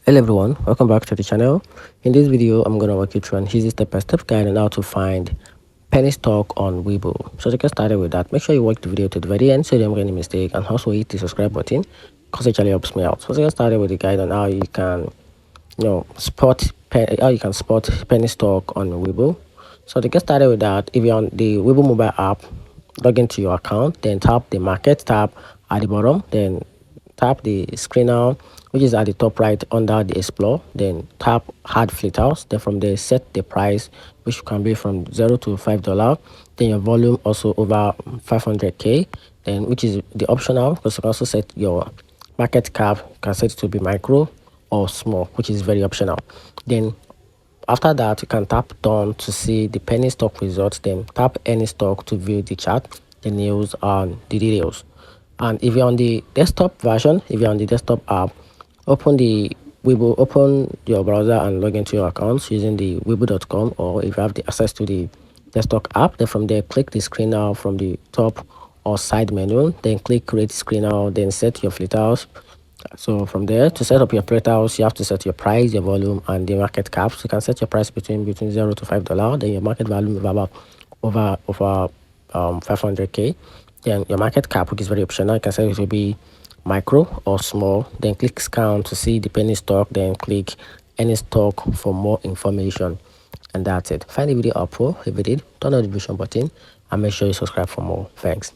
Hello everyone, welcome back to the channel. In this video I'm going to walk you through an easy step-by-step guide on how to find penny stock on Webull. So to get started with that, make sure you watch the video to the very end so you don't make any mistake, and also hit the subscribe button because it actually helps me out. So to get started with the guide on how you can spot penny stock on Webull. So to get started with that, if you're on the Webull mobile app, log into your account, then tap the market tab at the bottom, then tap the screener which is at the top right under the explore, then tap add fleet house, then from there set the price which can be from $0 to $5, then your volume also over 500k, then which is the optional because you can also set your market cap, you can set it to be micro or small, which is very optional. Then after that, you can tap done to see the penny stock results, then tap any stock to view the chart, the news, and the details. And if you're on the desktop version, if you're on the desktop app, open your browser and log into your accounts using the webull.com, or if you have the access to the desktop app, then from there click the screener from the top or side menu, then click create screener, then set your fleet house. So from there, to set up your fleet house, you have to set your price, your volume, and the market cap. So you can set your price between $0 to $5, then your market value is about over 500k. Then your market cap, which is very optional, you can set it to be micro or small, then click scan to see the penny stock, then click any stock for more information, and that's it. Find the video helpful. If you did, turn on the notification button and make sure you subscribe for more. Thanks.